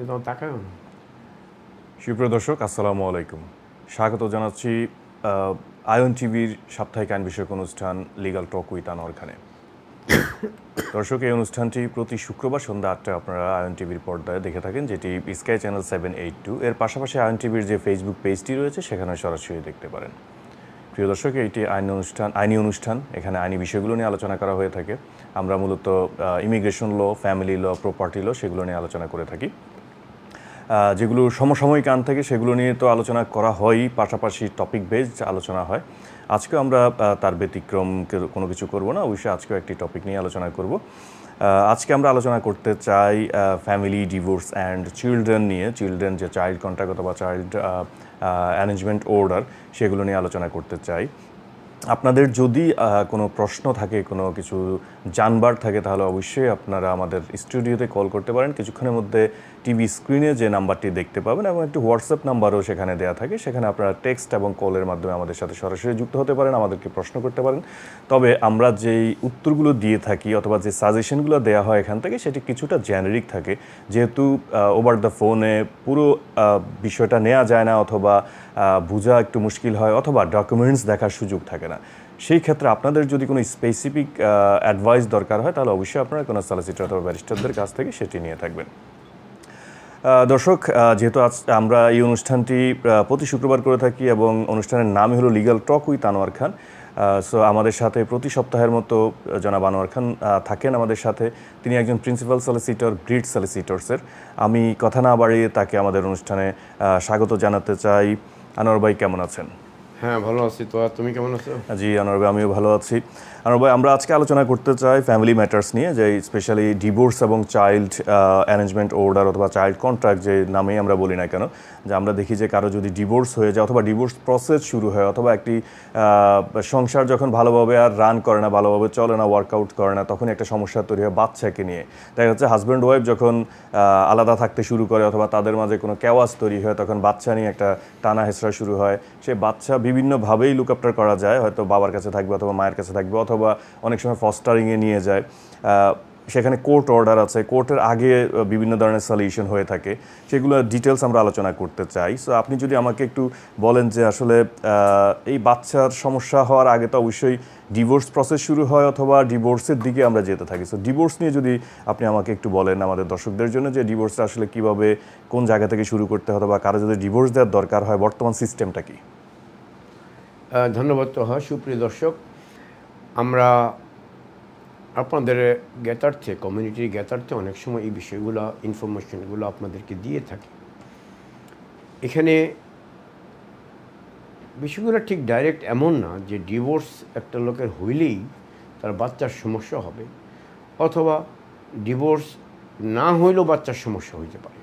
এটা তাকায় না। সুপ্রিয় দর্শক, আসসালামু আলাইকুম। স্বাগত জানাচ্ছি আয়ন টিভির সাপ্তাহিক আইন বিষয়ক অনুষ্ঠান লিগাল টক উইথ আনোয়ার খানে। দর্শক, এই অনুষ্ঠানটি প্রতি শুক্রবার সন্ধ্যা 8টায় আপনারা আয়ন টিভির পর্দায় দেখে থাকেন, যেটি স্কাই চ্যানেল 782 এর পাশাপাশি আয়ন টিভির যে ফেসবুক পেজটি রয়েছে সেখানে সরাসরি দেখতে পারেন। প্রিয় দর্শক, এইটি আইনি অনুষ্ঠান। এখানে আইনি বিষয়গুলো নিয়ে আলোচনা করা হয়ে থাকে। আমরা মূলত immigration law, family law, property law সেগুলো নিয়ে আলোচনা করে থাকি। যেগুলো সমসাময়িক আইন থেকে সেগুলো নিয়ে তো আলোচনা করা হয়ই, পাশাপাশি টপিক বেসড আলোচনা হয়। আজকেও আমরা তার ব্যতিক্রম কোনো কিছু করব না, অবশ্যই আজকেও একটি টপিক নিয়ে আলোচনা করব। আজকে আমরা আলোচনা করতে চাই ফ্যামিলি, ডিভোর্স অ্যান্ড চিলড্রেন নিয়ে। চিলড্রেন যে চাইল্ড কন্ট্রাক্ট অথবা চাইল্ড অ্যারেঞ্জমেন্ট অর্ডার, সেগুলো নিয়ে আলোচনা করতে চাই। আপনাদের যদি কোনো প্রশ্ন থাকে, কোনো কিছু জানবার থাকে, তাহলে অবশ্যই আপনারা আমাদের স্টুডিওতে কল করতে পারেন। কিছুক্ষণের মধ্যে টিভি স্ক্রিনে যে নাম্বারটি দেখতে পাবেন এবং একটি হোয়াটসঅ্যাপ নাম্বারও সেখানে দেওয়া থাকে, সেখানে আপনারা টেক্সট এবং কলের মাধ্যমে আমাদের সাথে সরাসরি যুক্ত হতে পারেন, আমাদেরকে প্রশ্ন করতে পারেন। তবে আমরা যেই উত্তরগুলো দিয়ে থাকি অথবা যে সাজেশনগুলো দেওয়া হয় এখান থেকে, সেটি কিছুটা জেনারিক থাকে, যেহেতু ওভার দ্য ফোনে পুরো বিষয়টা নেওয়া যায় না, অথবা বোঝা একটু মুশকিল হয়, অথবা ডকুমেন্টস দেখার সুযোগ থাকে না। সেই ক্ষেত্রে আপনাদের যদি কোনো স্পেসিফিক অ্যাডভাইস দরকার হয়, তাহলে অবশ্যই আপনারা কোনো সলিসিটর অথবা ব্যারিস্টারদের কাছ থেকে সেটি নিয়ে থাকবেন। দর্শক, যেহেতু আজ আমরা এই অনুষ্ঠানটি প্রতি শুক্রবার করে থাকি এবং অনুষ্ঠানের নামই হলো legal talk with Anwar Khan, so আমাদের সাথে প্রতি সপ্তাহের মতো জনাব আনোয়ার খান থাকেন আমাদের সাথে। তিনি একজন প্রিন্সিপাল সলিসিটর, গ্রিড সলিসিটরসের। আমি কথা না বাড়িয়ে তাকে আমাদের অনুষ্ঠানে স্বাগত জানাতে চাই। আনোয়ার ভাই, কেমন আছেন? হ্যাঁ, ভালো আছি। তো আর তুমি কেমন আছো? জি আনোয়ার ভাই, আমিও ভালো আছি। আনোয়ার ভাই, আমরা আজকে আলোচনা করতে চাই ফ্যামিলি ম্যাটার্স নিয়ে, যে স্পেশালি ডিভোর্স এবং চাইল্ড অ্যারেঞ্জমেন্ট অর্ডার অথবা চাইল্ড কন্ট্রাক্ট, যে নামেই আমরা বলি না কেন। যে আমরা দেখি যে কারো যদি ডিভোর্স হয়ে যায় অথবা ডিভোর্স প্রসেস শুরু হয়, অথবা একটি সংসার যখন ভালোভাবে আর রান করে না, ভালোভাবে চলে না, ওয়ার্কআউট করে না, তখন একটা সমস্যা তৈরি হয় বাচ্চাকে নিয়ে। দেখা যাচ্ছে হাজব্যান্ড ওয়াইফ যখন আলাদা থাকতে শুরু করে অথবা তাদের মাঝে কোনো কেওয়াস তৈরি হয়, তখন বাচ্চা নিয়ে একটা টানা হেঁচড়া শুরু হয়। সেই বাচ্চা বিভিন্নভাবেই লুক আফটার করা যায়, হয়তো বাবার কাছে থাকবে অথবা মায়ের কাছে থাকবে, অথবা অনেক সময় ফস্টারিংয়ে নিয়ে যায়। সেখানে কোর্ট অর্ডার আছে, কোর্টের আগে বিভিন্ন ধরনের সলিউশন হয়ে থাকে, সেগুলো ডিটেলস আমরা আলোচনা করতে চাই। সো আপনি যদি আমাকে একটু বলেন যে আসলে এই বাচ্চার সমস্যা হওয়ার আগে তো অবশ্যই ডিভোর্স প্রসেস শুরু হয় অথবা ডিভোর্সের দিকে আমরা যেতে থাকি। সো ডিভোর্স নিয়ে যদি আপনি আমাকে একটু বলেন আমাদের দর্শকদের জন্য, যে ডিভোর্সটা আসলে কীভাবে, কোন জায়গা থেকে শুরু করতে হবে, বা কারো যদি ডিভোর্স দেওয়ার দরকার হয় বর্তমান সিস্টেমটা কি? ধন্যবাদ। তো হয়, সুপ্রিয় দর্শক, আমরা আপনাদের জ্ঞাতার্থে, কমিউনিটির জ্ঞাতার্থে অনেক সময় এই বিষয়গুলো, ইনফরমেশনগুলো আপনাদেরকে দিয়ে থাকি। এখানে বিষয়গুলো ঠিক ডাইরেক্ট এমন না যে ডিভোর্স একটা লোকের হইলেই তার বাচ্চার সমস্যা হবে, অথবা ডিভোর্স না হইলেও বাচ্চার সমস্যা হইতে পারে।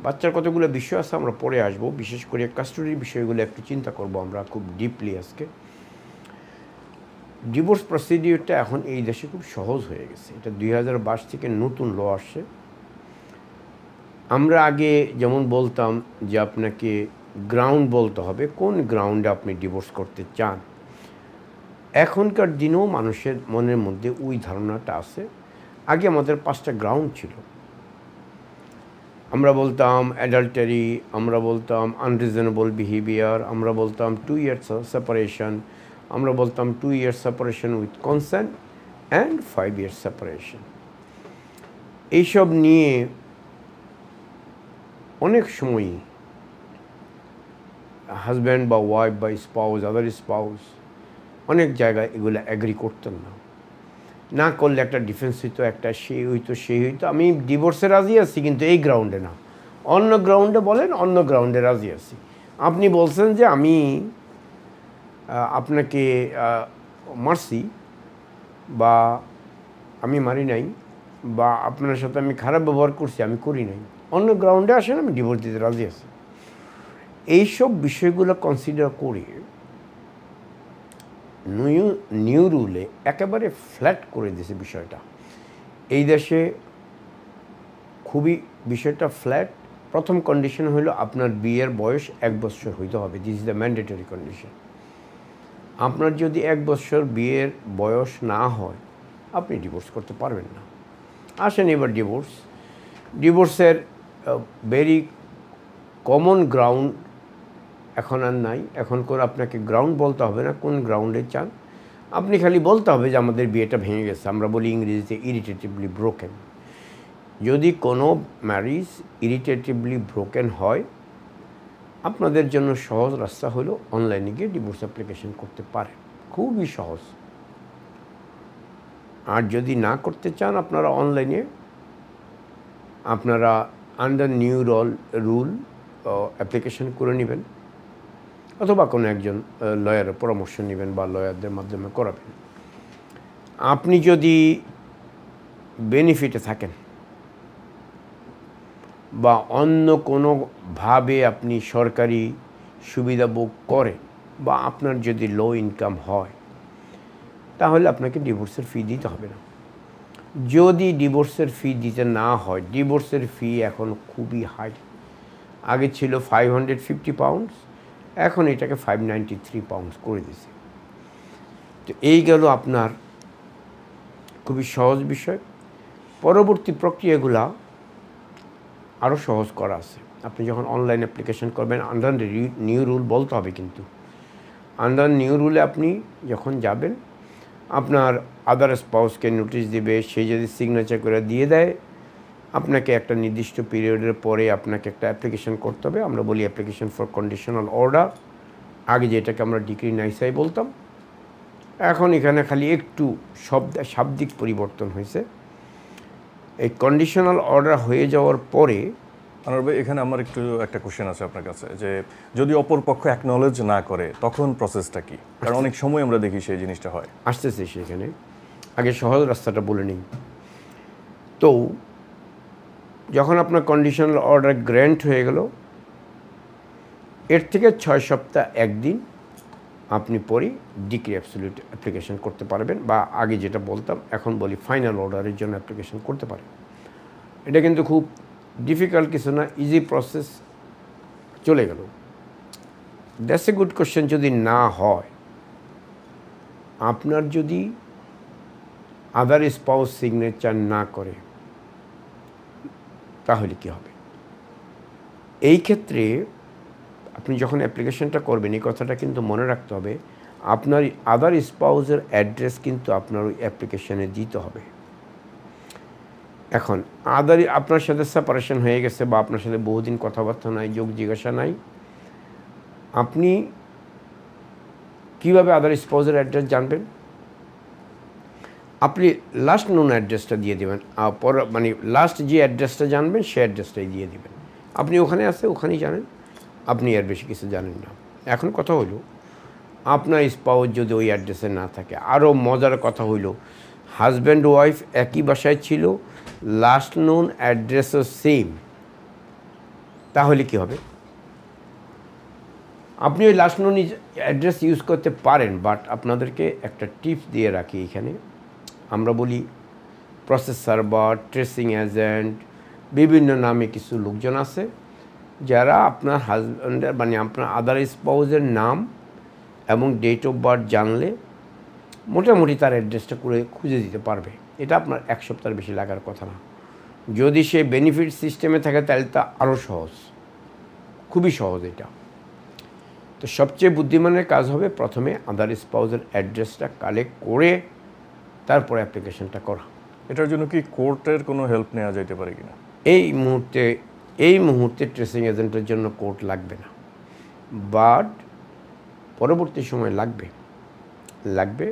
বাচ্চার কতগুলো বিষয় আছে, আমরা পরে আসবো। বিশেষ করে কাস্টডির বিষয়গুলো একটু চিন্তা করব আমরা খুব ডিপলি আজকে। ডিভোর্স প্রসিডিউরটা এখন এই দেশে খুব সহজ হয়ে গেছে। এটা 2022 থেকে নতুন ল আসছে। আমরা আগে যেমন বলতাম যে আপনাকে গ্রাউন্ড বলতে হবে, কোন গ্রাউন্ডে আপনি ডিভোর্স করতে চান। এখনকার দিনেও মানুষের মনের মধ্যে ওই ধারণাটা আছে। আগে আমাদের 5টা গ্রাউন্ড ছিল। আমরা বলতাম অ্যাডাল্টারি, আমরা বলতাম আনরিজনেবল বিহেভিয়ার, আমরা বলতাম 2 years সেপারেশন, আমরা বলতাম 2 years separation with consent and 5 years separation. এইসব নিয়ে অনেক সময়ই হাজব্যান্ড বা ওয়াইফ বা স্পাউস, আদার স্পাউস অনেক জায়গায় এগুলো অ্যাগ্রি করতেন না। না করলে একটা ডিফেন্স হইতো, একটা সে হইতো, সেই হইতো। আমি ডিভোর্সে রাজি আছি, কিন্তু এই গ্রাউন্ডে না, অন্য গ্রাউন্ডে বলেন, অন্য গ্রাউন্ডে রাজি আছি। আপনি বলছেন যে আমি আপনাকে মারছি, বা আমি মারি নাই, বা আপনার সাথে আমি খারাপ ব্যবহার করছি, আমি করি নাই, অন্য গ্রাউন্ডে আসেন, আমি ডিভোর্স দিতে রাজি আছি। এইসব বিষয়গুলো কনসিডার করে নিউ রুলে একেবারে ফ্ল্যাট করে দিয়েছে বিষয়টা। এই দেশে খুবই বিষয়টা ফ্ল্যাট। প্রথম কন্ডিশন হলো আপনার বিয়ের বয়স 1 বছর হইতে হবে। This is the mandatory condition. আপনার যদি 1 বছর বিয়ের বয়স না হয়, আপনি ডিভোর্স করতে পারবেন না। আসেন এবার ডিভোর্সের ভেরি কমন গ্রাউন্ড এখন আর নাই। এখন করে আপনাকে গ্রাউন্ড বলতে হবে না, কোন গ্রাউন্ডে চান। আপনি খালি বলতে হবে যে আমাদের বিয়েটা ভেঙে গেছে। আমরা বলি ইংরেজিতে ইরিটেটিভলি ব্রোকেন। যদি কোনো ম্যারেজ ইরিটেটিভলি ব্রোকেন হয়, আপনাদের জন্য সহজ রাস্তা হলো অনলাইনে গিয়ে ডিভোর্স অ্যাপ্লিকেশন করতে পারেন, খুবই সহজ। আর যদি না করতে চান আপনারা অনলাইনে, আপনারা আন্ডার নিউ রুল অ্যাপ্লিকেশন করে নেবেন, অথবা কোনো একজন লয়ারের পরামর্শ নেবেন বা লয়ারদের মাধ্যমে করাবেন। আপনি যদি বেনিফিটে থাকেন বা অন্য কোনোভাবে আপনি সরকারি সুবিধা ভোগ করেন বা আপনার যদি লো ইনকাম হয়, তাহলে আপনাকে ডিভোর্সের ফি দিতে হবে না। যদি ডিভোর্সের ফি দিতে না হয়, ডিভোর্সের ফি এখন খুবই হাই। আগে ছিল 550 পাউন্ডস, এখন এটাকে 593 পাউন্ডস করে দিয়েছে। তো এই গেল আপনার খুবই সহজ বিষয়। পরবর্তী প্রক্রিয়াগুলা আরও সহজ করা আছে। আপনি যখন অনলাইন অ্যাপ্লিকেশন করবেন, আন্ডার নিউ রুল বলতে হবে, কিন্তু আন্ডার নিউ রুলে আপনি যখন যাবেন, আপনার আদার স্পাউসকে নোটিশ দিবে, সে যদি সিগনেচার করে দিয়ে দেয়, আপনাকে একটা নির্দিষ্ট পিরিয়ডের পরে আপনাকে একটা অ্যাপ্লিকেশন করতে হবে। আমরা বলি অ্যাপ্লিকেশন ফর কন্ডিশনাল অর্ডার, আগে যেটাকে আমরা ডিক্রি নাইসাই বলতাম। এখন এখানে খালি একটু শাব্দিক পরিবর্তন হয়েছে। এই কন্ডিশনাল অর্ডার হয়ে যাওয়ার পরে, আনোয়ার ভাই, এখানে আমার একটা কোশ্চেন আছে আপনার কাছে, যে যদি অপর পক্ষ অ্যাকনলেজ না করে তখন প্রসেসটা কি? কারণ অনেক সময় আমরা দেখি সেই জিনিসটা হয়। আসতেছে সেখানে, আগে সহজ রাস্তাটা বলে নিই। তো যখন আপনার কন্ডিশনাল অর্ডার গ্র্যান্ট হয়ে গেল, এর থেকে 6 সপ্তাহ 1 দিন আপনি পরে ডিক্রি অ্যাবসলিউট অ্যাপ্লিকেশন করতে পারবেন, বা আগে যেটা বলতাম এখন বলি ফাইনাল অর্ডারের জন্য অ্যাপ্লিকেশন করতে পারেন। এটা কিন্তু খুব ডিফিকাল্ট কিছু না, ইজি প্রসেস, চলে গেল। That's a good question. যদি না হয়, আপনার যদি আদার স্পাউস সিগনেচার না করে, তাহলে কি হবে? এই ক্ষেত্রে আপনি যখন অ্যাপ্লিকেশনটা করবেন, এই কথাটা কিন্তু মনে রাখতে হবে, আপনার আদার স্পাউসের অ্যাড্রেস কিন্তু আপনার ওই অ্যাপ্লিকেশনে দিতে হবে। এখন আপনার সাথে সেপারেশন হয়ে গেছে বা আপনার সাথে বহুদিন কথাবার্তা নাই, যোগ জিজ্ঞাসা নাই, আপনি কীভাবে আদার স্পাউসের অ্যাড্রেস জানবেন? আপনি লাস্ট নোন অ্যাড্রেসটা দিয়ে দেবেন, মানে লাস্ট যে অ্যাড্রেসটা জানবেন সে অ্যাড্রেসটাই দিয়ে দেবেন। আপনি ওখানে আছে, ওখানেই জানেন, আপনি আর বেশি কিছু জানেন না। এখন কথা হলো, আপনার স্পাউস যদি ওই অ্যাড্রেসে না থাকে, আরও মজার কথা হইল, হাজব্যান্ড ওয়াইফ একই বাসায় ছিল, লাস্ট নোন অ্যাড্রেসও সেম, তাহলে কি হবে? আপনি ওই লাস্ট নোন অ্যাড্রেস ইউজ করতে পারেন, বাট আপনাদেরকে একটা টিপস দিয়ে রাখি এখানে। আমরা বলি প্রসেস সার্ভার, ট্রেসিং এজেন্ট, বিভিন্ন নামে কিছু লোকজন আছে যারা আপনার হাজব্যান্ডের, মানে আপনার আদার স্পাউসের নাম এবং ডেট অফ বার্থ জানলে মোটামুটি তার অ্যাড্রেসটা করে খুঁজে দিতে পারবে। এটা আপনার 1 সপ্তাহের বেশি লাগার কথা না। যদি সে বেনিফিট সিস্টেমে থাকে তাহলে তা আরও সহজ, খুবই সহজ এটা। তো সবচেয়ে বুদ্ধিমানের কাজ হবে প্রথমে আদার স্পাউসের অ্যাড্রেসটা কালেক্ট করে তারপরে অ্যাপ্লিকেশনটা করা। এটার জন্য কি কোর্টের কোনো হেল্প নেওয়া যেতে পারে কিনা? এই মুহূর্তে ট্রেসিং এজেন্টের জন্য কোর্ট লাগবে না, বাট পরবর্তী সময় লাগবে।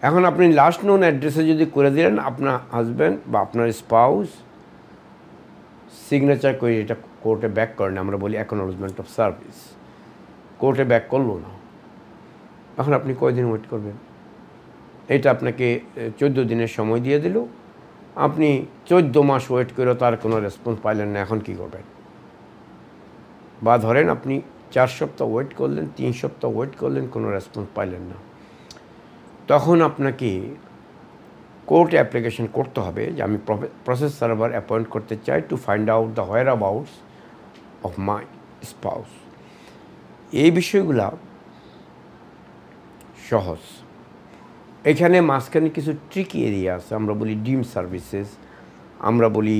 এখন আপনি লাস্ট নোন অ্যাড্রেসে যদি করে দিলেন, আপনার হাজব্যান্ড বা আপনার স্পাউস সিগনেচার করে এটা কোর্টে ব্যাক করেন, আমরা বলি অ্যাকনোলেজমেন্ট অফ সার্ভিস, কোর্টে ব্যাক করলো না, এখন আপনি কয়দিন ওয়েট করবেন? এটা আপনাকে 14 দিনের সময় দিয়ে দিল, আপনি 14 মাস ওয়েট করে তার কোনো রেসপন্স পাইলেন না, এখন কী করবেন? বা ধরেন আপনি 4 সপ্তাহ ওয়েট করলেন, 3 সপ্তাহ ওয়েট করলেন, কোনো রেসপন্স পাইলেন না, তখন আপনাকে কোর্টে অ্যাপ্লিকেশন করতে হবে যে আমি প্রসেস সার্ভার অ্যাপয়েন্ট করতে চাই to find out the where abouts of my spouse. এই বিষয়গুলা সহজ। এখানে মাঝখানে কিছু ট্রিকি এরিয়া আছে, আমরা বলি ডিম সার্ভিসেস, আমরা বলি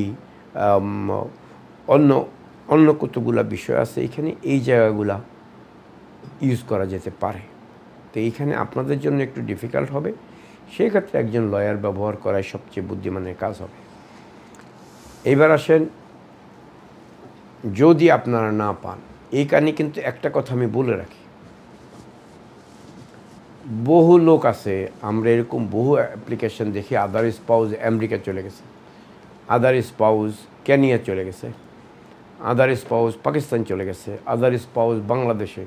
অন্য অন্য কতগুলো বিষয় আছে এখানে, এই জায়গাগুলা ইউজ করা যেতে পারে। তো এইখানে আপনাদের জন্য একটু ডিফিকাল্ট হবে, সেই ক্ষেত্রে একজন লয়ার ব্যবহার করাই সবচেয়ে বুদ্ধিমানের কাজ হবে। এইবার আসেন, যদি আপনারা না পান, এই কারণে কিন্তু একটা কথা আমি বলে রাখি, বহু লোক আছে, আমরা এরকম বহু অ্যাপ্লিকেশন দেখি, আদার স্পাউস আমেরিকা চলে গেছে, আদার স্পাউস কেনিয়া চলে গেছে, আদার স্পাউস পাকিস্তান চলে গেছে, আদার স্পাউস বাংলাদেশে।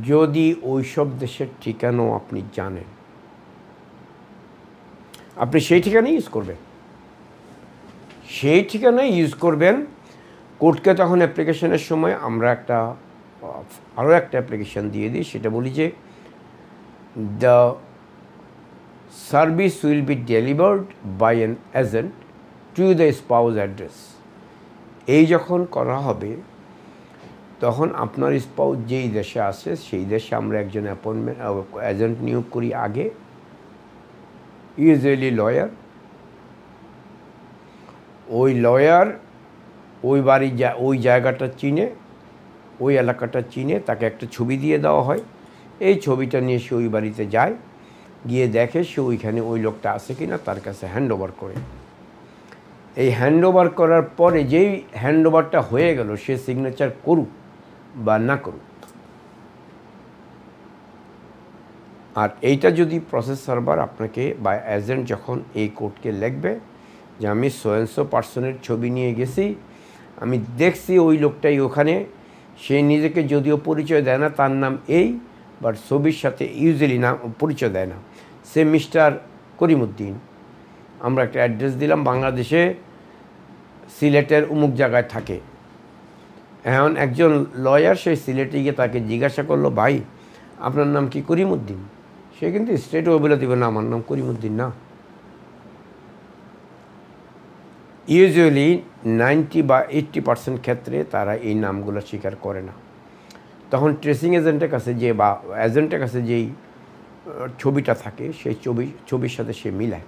যদি ওইসব দেশের ঠিকানাও আপনি জানেন, আপনি সেই ঠিকানাই ইউজ করবেন, সেই ঠিকানাই ইউজ করবেন। কোর্টকে তখন অ্যাপ্লিকেশনের সময় আমরা আরও একটা অ্যাপ্লিকেশন দিয়ে দিই, সেটা বলি যে the service will be delivered by an agent to the spouse address. এই যখন করা হবে তখন আপনার স্পাউস যেই দেশে আসে সেই দেশে আমরা একজন এজেন্ট নিয়োগ করি আগে, ইউজুয়ালি লয়ার। ওই লয়ার ওই ওই জায়গাটা চিনে, ওই এলাকাটা চিনে, তাকে একটা ছবি দিয়ে দেওয়া হয়। এই ছবিটা নিয়ে সে ওই বাড়িতে যায়, গিয়ে দেখে সে ওইখানে ওই লোকটা আছে কিনা, তার কাছে হ্যান্ড ওভার করে। এই হ্যান্ড ওভার করার পরে যেই হ্যান্ড ওভারটা হয়ে গেল, সে সিগনেচার করুক বা না করুক, আর এইটা যদি প্রসেস সার্ভার আপনাকে বা এজেন্ট যখন এই কোর্টকে লিখবে যে আমি সোয়েন্সো পার্সনের ছবি নিয়ে গেছি, আমি দেখছি ওই লোকটাই ওখানে, সে নিজেকে যদিও পরিচয় দেয় না, তার নাম এই, বাট ছবির সাথে ইউজুয়ালি নাম পরিচয় দেয় না, সে মিস্টার করিমউদ্দিন। আমরা একটা অ্যাড্রেস দিলাম, বাংলাদেশে সিলেটের অমুক জায়গায় থাকে। এখন একজন লয়ার সেই সিলেটে গিয়ে তাকে জিজ্ঞাসা করলো, ভাই আপনার নাম কি করিমউদ্দিন? সে কিন্তু স্ট্রেট বলে দেবে না, আমার নাম করিমউদ্দিন না। ইউজুয়ালি 90 বা 80% ক্ষেত্রে তারা এই নামগুলো স্বীকার করে না। তখন ট্রেসিং এজেন্টের কাছে বা এজেন্টের কাছে যেই ছবিটা থাকে, সেই ছবির সাথে সে মিলায়,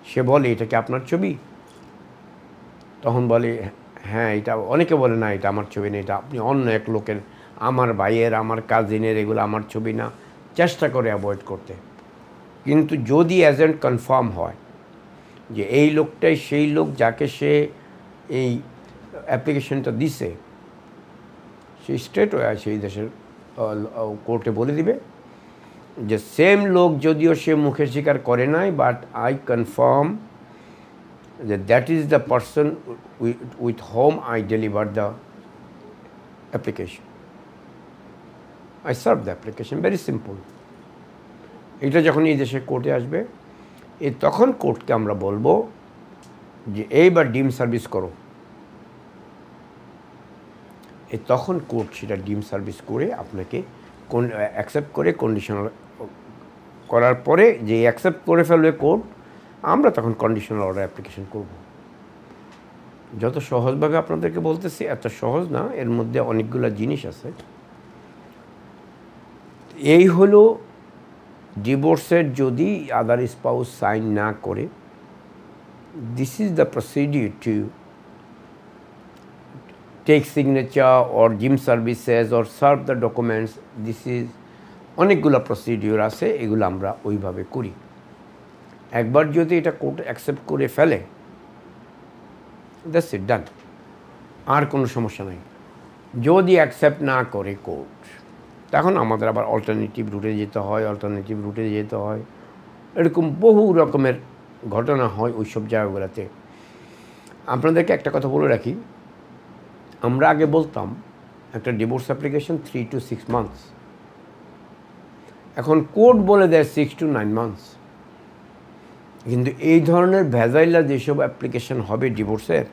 সে বলে এটা কি আপনার ছবি? তখন বলে হ্যাঁ এটা। অনেকে বলে না এটা আমার ছবি না, এটা আপনি অন্য এক লোকের, আমার ভাইয়ের, আমার কাজিনের, এগুলো আমার ছবি না, চেষ্টা করে অ্যাভয়েড করতে। কিন্তু যদি এজেন্ট কনফার্ম হয় যে এই লোকটাই সেই লোক যাকে সে এই অ্যাপ্লিকেশনটা দিছে, সে স্ট্রেট হয়ে সেই দেশের কোর্টে বলে দিবে যে সেম লোক, যদিও সে মুখে স্বীকার করে নাই, বাট আই কনফার্ম যে that is the person with home I deliver the application, I serve the application. Very simple. এটা যখন এই দেশে কোর্টে আসবে, তখন কোর্টকে আমরা বলবো যে এইবার ডিম সার্ভিস করো। তখন কোর্ট সেটা ডিম সার্ভিস করে আপনাকে অ্যাকসেপ্ট করে কন্ডিশনাল করার পরে, যে অ্যাকসেপ্ট করে ফেলবে কোর্ট, আমরা তখন কন্ডিশনাল অর্ডার অ্যাপ্লিকেশন করব। যত সহজভাবে আপনাদেরকে বলতেছি, এত সহজ না, এর মধ্যে অনেকগুলো জিনিস আছে। এই হলো ডিভোর্সের যদি আদার স্পাউস সাইন না করে, this is the procedure to take signature or gym services or serve the documents. This is অনেকগুলো প্রসিডিউর আছে, এগুলো আমরা ওইভাবে করি। একবার যদি এটা কোর্ট অ্যাকসেপ্ট করে ফেলে, দ্যাটস ইট, ডান, আর কোনো সমস্যা নাই। যদি অ্যাকসেপ্ট না করে কোর্ট, তখন আমাদের আবার অল্টারনেটিভ রুটে যেতে হয়। এরকম বহু রকমের ঘটনা হয় ওই সব জায়গাগুলোতে। আপনাদেরকে একটা কথা বলে রাখি, আমরা আগে বলতাম একটা ডিভোর্স অ্যাপ্লিকেশন 3 to 6 months, এখন কোর্ট বলে দেয় 6 to 9 months। কিন্তু এই ধরনের ভেজাইলা যেসব অ্যাপ্লিকেশন হবে ডিভোর্সের,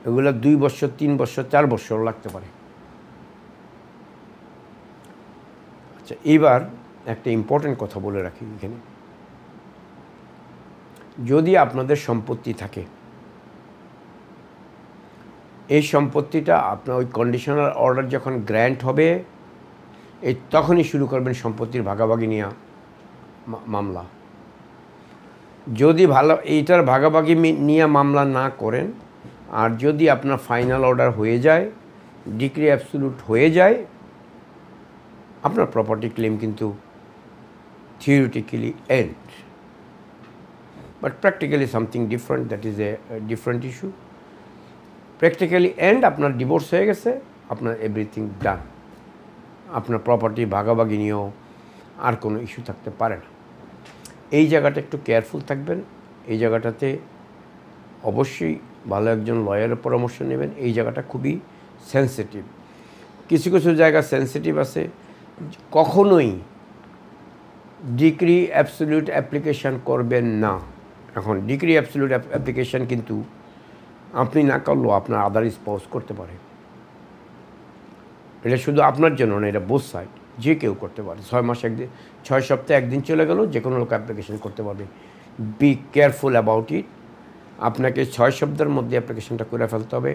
এগুলো 2 বছর, 3 বছর, 4 বছর লাগতে পারে। আচ্ছা, এইবার একটা ইম্পর্টেন্ট কথা বলে রাখি এখানে, যদি আপনাদের সম্পত্তি থাকে, এই সম্পত্তিটা আপনার ওই কন্ডিশনাল অর্ডার যখন গ্র্যান্ট হবে, তখনই শুরু করবেন সম্পত্তির ভাগাভাগি নিয়ে মামলা। যদি ভালো এইটার ভাগাভাগি নিয়ে মামলা না করেন, আর যদি আপনার ফাইনাল অর্ডার হয়ে যায়, ডিক্রি অ্যাবসলিউট হয়ে যায়, আপনার প্রপার্টি ক্লেম কিন্তু theoretically end, but practically something different, that is a different issue. Practically end আপনার ডিভোর্স হয়ে গেছে, আপনার এভরিথিং ডান, আপনার প্রপার্টি ভাগাভাগি নিয়েও আর কোনো ইস্যু থাকতে পারে না। এই জায়গাটা একটু কেয়ারফুল থাকবেন। এই জায়গাটাতে অবশ্যই ভালো একজন লয়ারের পরামর্শ নেবেন। এই জায়গাটা খুবই সেন্সিটিভ। কিছু কিছু জায়গা সেন্সিটিভ আছে। কখনোই ডিক্রি অ্যাবসলিউট অ্যাপ্লিকেশান করবেন না। এখন ডিক্রি অ্যাবসলিউট অ্যাপ্লিকেশান কিন্তু আপনি না করলেও আপনার আদার স্পাউস করতে পারে। এটা শুধু আপনার জন্য না, এটা বোথ সাইড, যে কেউ করতে পারে। 6 মাস একদিন, 6 সপ্তাহে একদিন চলে গেল, যে কোনো লোক অ্যাপ্লিকেশন করতে পারবে। Be careful about it. আপনাকে 6 সপ্তাহের মধ্যে অ্যাপ্লিকেশনটা করে ফেলতে হবে।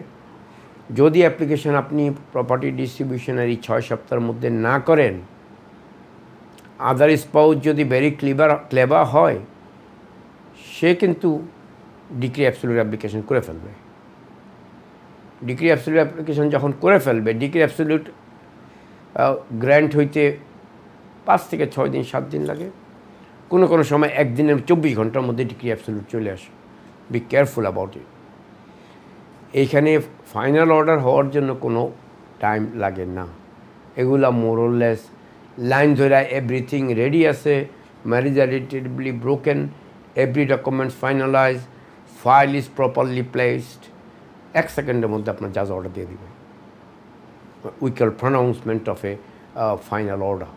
যদি অ্যাপ্লিকেশন আপনি প্রপার্টি ডিস্ট্রিবিউশনের এই 6 সপ্তাহের মধ্যে না করেন, আদার স্পাউস যদি ভেরি ক্লেভার হয়, সে কিন্তু ডিক্রি অ্যাবসলিউট অ্যাপ্লিকেশন করে ফেলবে। ডিক্রি অ্যাবসলিউট অ্যাপ্লিকেশন যখন করে ফেলবে, ডিক্রি অ্যাবসলিউট গ্র্যান্ট হইতে 5 থেকে 6 দিন 7 দিন লাগে। কোনো কোনো সময় একদিনের 24 ঘন্টার মধ্যে ডিক্রি অ্যাবসলিউট চলে আসে। Be careful about it. এইখানে ফাইনাল অর্ডার হওয়ার জন্য কোনো টাইম লাগে না। এগুলা মোরলেস লাইন ধরে এভরিথিং রেডি আছে, marriage relatively broken, every documents finalise, file is properly placed, 1 সেকেন্ডের মধ্যে আপনার জাজ অর্ডার দিয়ে দিবে। উইকাল প্রনাউন্সমেন্ট অফ এ ফাইনাল অর্ডার।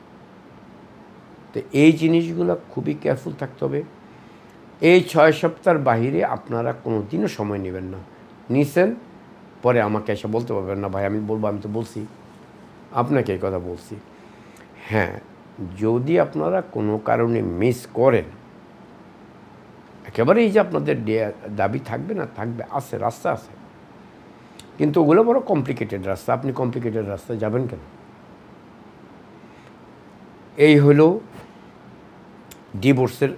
তো এই জিনিসগুলো খুবই কেয়ারফুল থাকতে হবে। এই 6 সপ্তাহের বাহিরে আপনারা কোনো দিনও সময় নেবেন না। নিছেন, পরে আমাকে এসে বলতে পারবেন না, ভাই আমি বলবো আমি তো বলছি, আপনাকে এই কথা বলছি। হ্যাঁ, যদি আপনারা কোনো কারণে মিস করেন, একেবারে এই যে আপনাদের দাবি থাকবে না, থাকবে, আছে, রাস্তা আছে, কিন্তু ওগুলো বড় কমপ্লিকেটেড রাস্তা। আপনি কমপ্লিকেটেড রাস্তায় যাবেন কেন? এই হলো ডিভোর্সের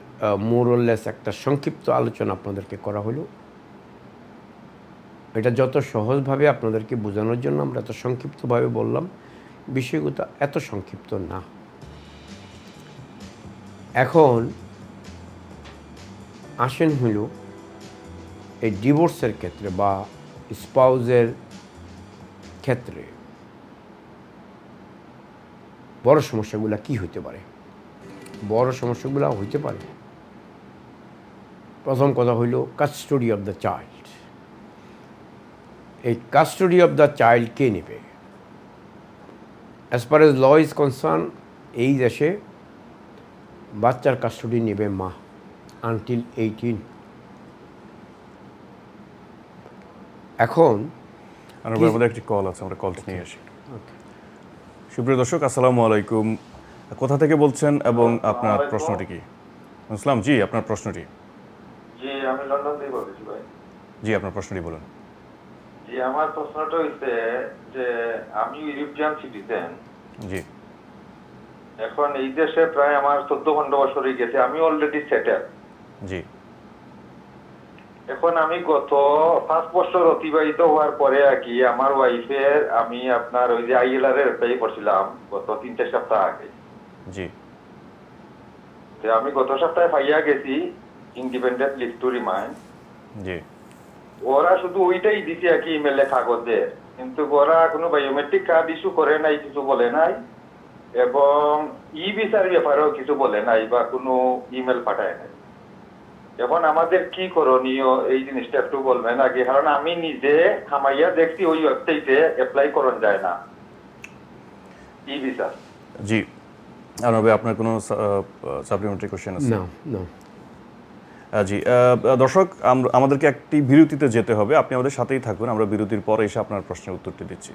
মোরলেস একটা সংক্ষিপ্ত আলোচনা আপনাদেরকে করা হলো। এটা যত সহজভাবে আপনাদেরকে বোঝানোর জন্য আমরা এত সংক্ষিপ্তভাবে বললাম, বিষয়গুলো এত সংক্ষিপ্ত না। এখন আসেন হইল এই ডিভোর্সের ক্ষেত্রে বা স্পাউজের ক্ষেত্রে বড় সমস্যাগুলো কি হতে পারে। বড় সমস্যাগুলো হইতে পারে, প্রথম কথা হইল কাস্টোডি অফ দ্য চাইল্ড। এই কাস্টোডি অফ দ্য চাইল্ড কে নেবে? As per as law is concern, এই দেশে বাচ্চার কাস্টোডি নেবে মা আনটিল 18। এখন আমাদের একটি কল আছে, আমরা কলটি নিয়ে আসি। সুপ্রিয় দর্শক, আসসালামু আলাইকুম। কোথা থেকে বলছেন এবং আপনার প্রশ্নটি কি? ইসলাম জি, আপনার প্রশ্নটি। জি, আমি লন্ডন থেকে বলছি ভাই। জি, আপনার প্রশ্নটি বলুন। জি, আমার প্রশ্নটা হইছে যে আমি ইউরোপিয়ান সিটিজেন। জি। এখন এই দেশে প্রায় আমার 14-15 বছর হয়ে গেছে, আমি অলরেডি সেটেল। জি। এখন আমি গত 5 বছর অতিবাহিত হওয়ার পরে আর কি আমার ওয়াইফের আমি আপনার ওই যে ILR এর অ্যাপ্লাই করছিলাম গত 3-4 সপ্তাহ আগে। জি। তো আমি গত সপ্তাহে পাইয়া গেছি ইন্ডিপেন্ডেন্ট লিভ টু রিমাইন্ড। জি। ওরা শুধু ওইটাই দিছে আর কি ইমেলে কাগজে, কিন্তু ওরা কোনো বায়োমেট্রিক কার্ড ইস্যু করে নাই, কিছু বলে নাই, এবং ভিসার ব্যাপারেও কিছু বলে নাই বা কোনো ইমেল পাঠায় নাই। এখন আমাদের কি করণীয় এই জিনিসটা একটু বলবেন আগে, কারণ আমি নিজে হামাইয়া দেখছি ওই ওয়েবসাইটে অ্যাপ্লাই করন যায় না ভিসা। জি। আর আপনার কোনো সাপ্লিমেন্টারি কোশ্চেন আছে? না না। জি দর্শক, আমাদেরকে একটি বিরতিতে যেতে হবে, আপনি আমাদের সাথেই থাকুন। আমরা বিরতির পরে এসে আপনার প্রশ্নের উত্তরটি দিচ্ছি।